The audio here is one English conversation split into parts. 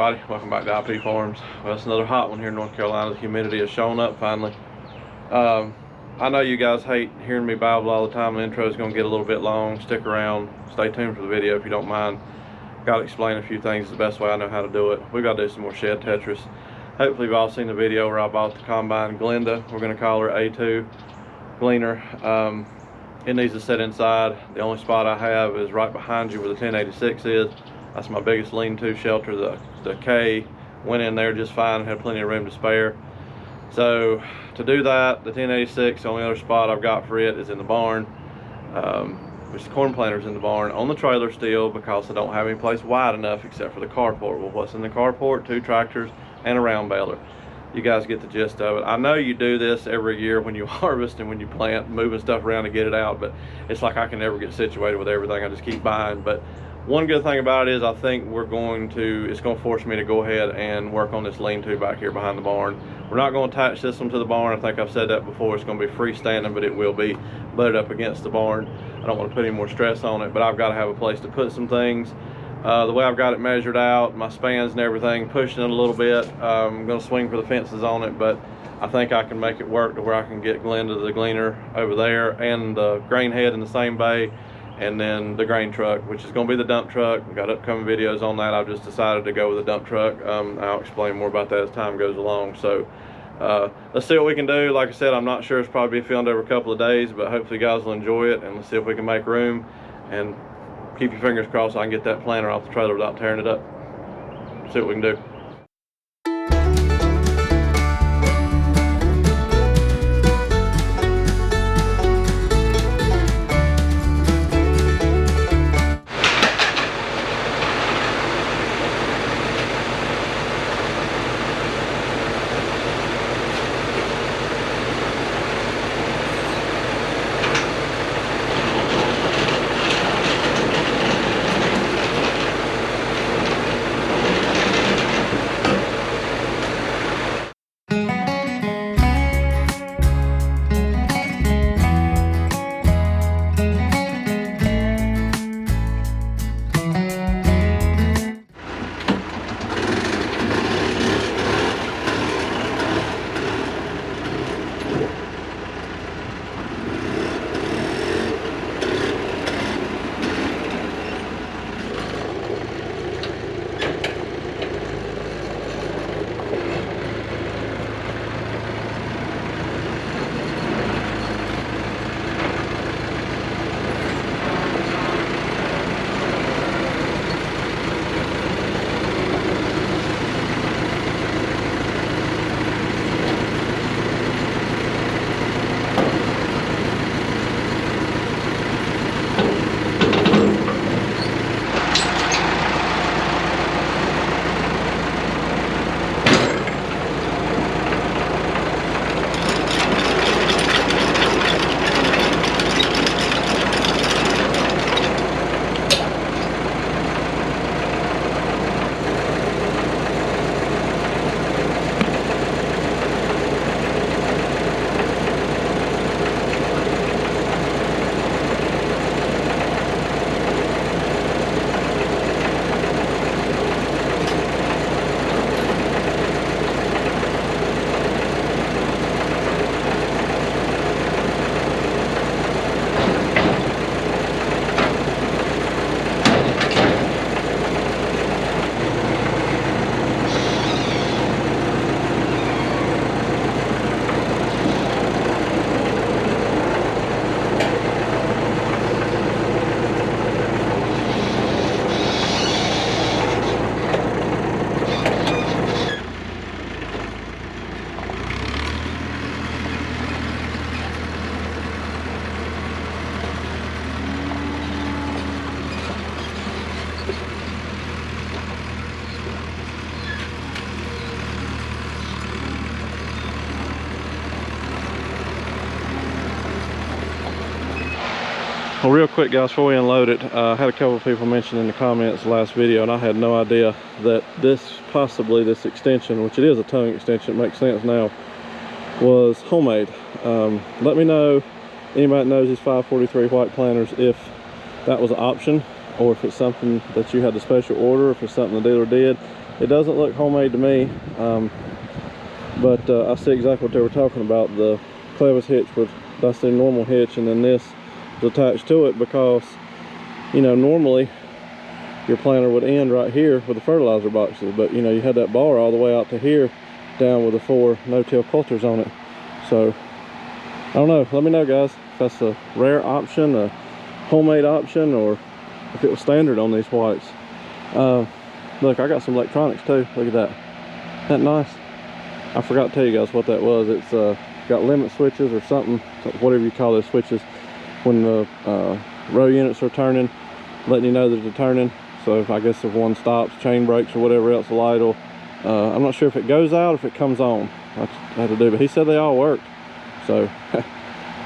everybody, welcome back to IP Farms. Well, it's another hot one here in North Carolina. The humidity has shown up finally. I know you guys hate hearing me babble all the time. The intro is going to get a little bit long. Stick around, stay tuned for the video if you don't mind. Got to explain a few things the best way I know how to do it. We've got to do some more shed Tetris. Hopefully you've all seen the video where I bought the combine Glenda. We're going to call her A2 Gleaner. It needs to sit inside. The only spot I have is right behind you where the 1086 is. That's my biggest lean-to shelter. The K went in there just fine, had plenty of room to spare. So to do that, the 1086, the only other spot I've got for it is in the barn. There's corn planters in the barn on the trailer still because I don't have any place wide enough except for the carport. Well, what's in the carport? 2 tractors and a round baler. You guys get the gist of it. I know you do this every year when you harvest and when you plant, moving stuff around to get it out, but it's like I can never get situated with everything. I just keep buying. But one good thing about it is I think it's going to force me to go ahead and work on this lean-to back here behind the barn. We're not going to attach this one to the barn. I think I've said that before. It's going to be freestanding, but it will be butted up against the barn. I don't want to put any more stress on it, but I've got to have a place to put some things. The way I've got it measured out, my spans and everything, pushing it a little bit. I'm going to swing for the fences on it, but I think I can make it work to where I can get Glenda the Gleaner over there and the grain head in the same bay, and then the grain truck, which is going to be the dump truck. We've got upcoming videos on that. I've just decided to go with the dump truck. I'll explain more about that as time goes along. So let's see what we can do. Like I said, I'm not sure. It's probably be filmed every couple of days, but hopefully you guys will enjoy it, and let's see if we can make room. And keep your fingers crossed so I can get that planter off the trailer without tearing it up. See what we can do. Well, real quick guys, before we unload it, I had a couple of people mention in the comments last video, and I had no idea that possibly this extension, which it is a tongue extension, it makes sense now, was homemade. Let me know, anybody that knows these 543 white planters, if that was an option or if it's something that you had to special order, if it's something the dealer did. It doesn't look homemade to me, but I see exactly what they were talking about. The clevis hitch that's the normal hitch, and then this is attached to it because, you know, normally your planter would end right here with the fertilizer boxes, but you know, you had that bar all the way out to here, down with the 4 no-till coulters on it. So I don't know, let me know guys if that's a rare option, a homemade option, or if it was standard on these whites. Look, I got some electronics too. Look at that. Isn't that nice? I forgot to tell you guys what that was. It's got limit switches or something, whatever you call those switches, when the row units are turning, letting you know that they're turning. So I guess if one stops, chain brakes or whatever else, the light will, I'm not sure if it goes out or if it comes on. I had to do, but he said they all worked. So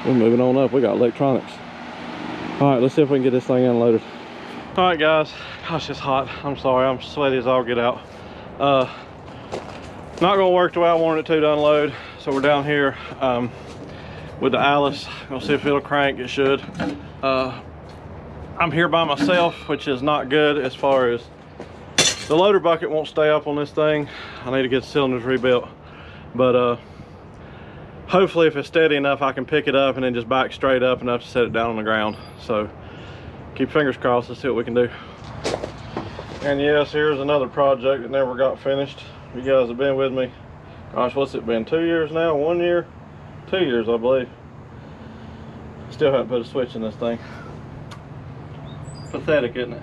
we're moving on up. We got electronics. All right, let's see if we can get this thing unloaded. All right guys, gosh, it's hot. I'm sorry, I'm sweaty as all get out. Not gonna work the way I wanted it to unload. So we're down here with the Alice. Gonna see if it'll crank. It should. I'm here by myself, which is not good as far as the loader bucket won't stay up on this thing. I need to get the cylinders rebuilt, but hopefully if it's steady enough, I can pick it up and then just back straight up enough to set it down on the ground. So keep fingers crossed. Let's see what we can do. And yes, here's another project that never got finished. You guys have been with me, gosh, what's it been, 2 years now? 1 year? 2 years, I believe. Still haven't put a switch in this thing. Pathetic, isn't it?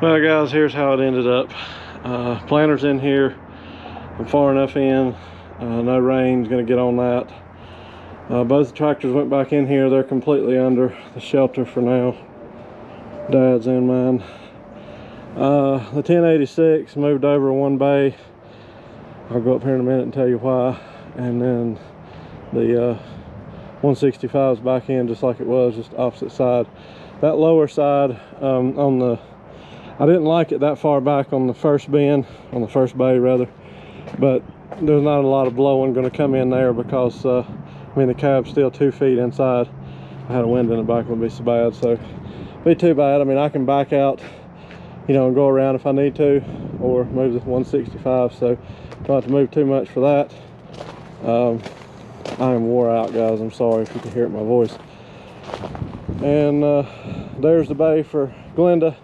Well guys, here's how it ended up. Planter's in here. I'm far enough in. No rain's gonna get on that. Both the tractors went back in here. They're completely under the shelter for now. Dad's and mine. The 1086 moved over one bay. I'll go up here in a minute and tell you why. And then the 165 is back in just like it was, just opposite side. That lower side, I didn't like it that far back on the first bin, on the first bay rather, but there's not a lot of blowing going to come in there because I mean the cab's still 2 feet inside. If I had a wind in the back, it wouldn't be so bad, so be too bad. I mean, I can back out, you know, and go around if I need to, or move the 165, so don't have to move too much for that. I am wore out, guys. I'm sorry if you can hear it in my voice. And there's the bay for Glenda.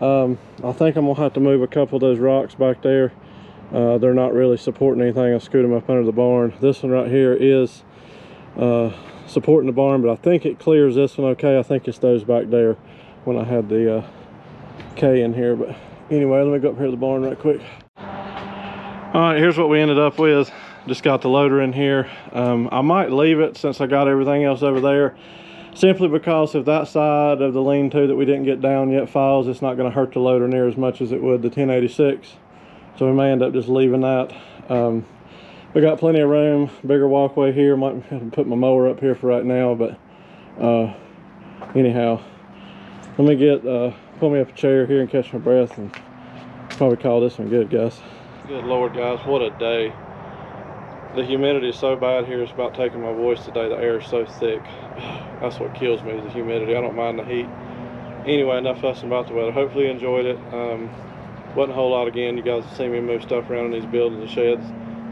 I think I'm gonna have to move a couple of those rocks back there. They're not really supporting anything. I scoot them up under the barn. This one right here is supporting the barn, but I think it clears this one okay. I think it's those back there when I had the K in here. But anyway, let me go up here to the barn right quick. All right, here's what we ended up with. Just got the loader in here. I might leave it since I got everything else over there, simply because if that side of the lean-to that we didn't get down yet falls, it's not going to hurt the loader near as much as it would the 1086. So we may end up just leaving that. We got plenty of room, bigger walkway here. Might have to put my mower up here for right now, but anyhow, let me get pull me up a chair here and catch my breath, and probably call this one good, guys. Good Lord, guys, what a day. The humidity is so bad here, it's about taking my voice today. The air is so thick. That's what kills me, is the humidity. I don't mind the heat. Anyway, enough fussing about the weather. Hopefully you enjoyed it. Wasn't a whole lot again. You guys have seen me move stuff around in these buildings and sheds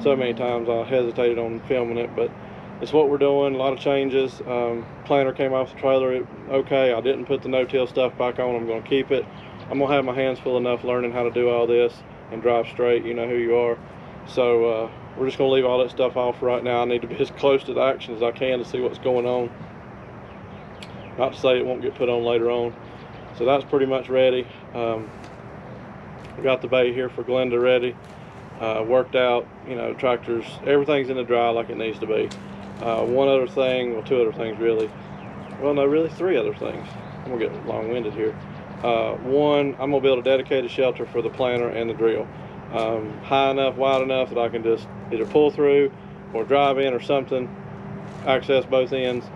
so many times. I hesitated on filming it, but it's what we're doing. A lot of changes. Planter came off the trailer okay. I didn't put the no-till stuff back on. I'm going to keep it. I'm going to have my hands full enough learning how to do all this and drive straight. You know who you are. So we're just going to leave all that stuff off right now. I need to be as close to the action as I can to see what's going on. Not to say it won't get put on later on. So that's pretty much ready. We got the bay here for Glenda ready. Worked out, you know, tractors, everything's in the dry like it needs to be. One other thing, well, two other things really. Well, no, really three other things. I'm gonna get long-winded here. One, I'm gonna build a dedicated shelter for the planter and the drill. High enough, wide enough that I can just either pull through or drive in or something, access both ends,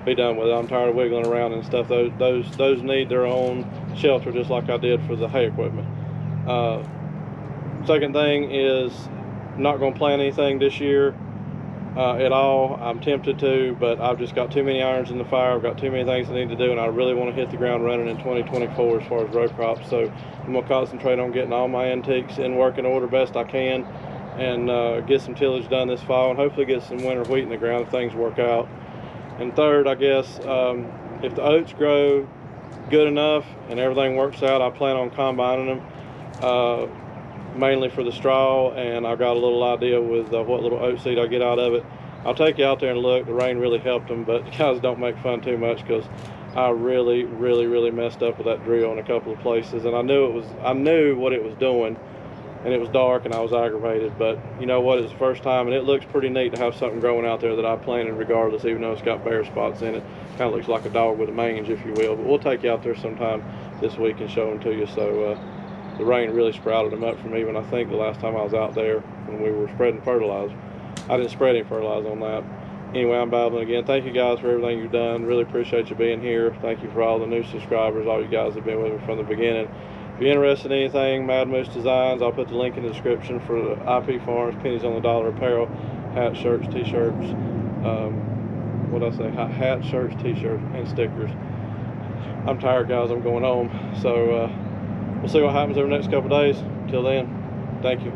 be done with it. I'm tired of wiggling around and stuff. Those need their own shelter, just like I did for the hay equipment. Second thing is, I'm not going to plant anything this year at all. I'm tempted to, but I've just got too many irons in the fire. I've got too many things I need to do, and I really want to hit the ground running in 2024 as far as row crops. So I'm going to concentrate on getting all my antiques in working order best I can, and get some tillage done this fall, and hopefully get some winter wheat in the ground if things work out. And third, I guess, if the oats grow good enough and everything works out, I plan on combining them, mainly for the straw, and I've got a little idea with what little oat seed I get out of it. I'll take you out there and look. The rain really helped them, but guys, don't make fun too much, because I really messed up with that drill in a couple of places, and I knew what it was doing, and it was dark and I was aggravated. But you know what, it's the first time, and it looks pretty neat to have something growing out there that I planted regardless, even though it's got bare spots in it. Kind of looks like a dog with a mange, if you will. But we'll take you out there sometime this week and show them to you. So the rain really sprouted them up for me when I think the last time I was out there when we were spreading fertilizer. I didn't spread any fertilizer on that. Anyway, I'm babbling again. Thank you guys for everything you've done. Really appreciate you being here. Thank you for all the new subscribers, all you guys have been with me from the beginning. If you're interested in anything, Mad Moose Designs, I'll put the link in the description for the IP Farms, pennies on the dollar apparel, hats, shirts, t-shirts, hats, shirts, t-shirts, and stickers. I'm tired, guys. I'm going home. So we'll see what happens over the next couple of days. Till then, thank you.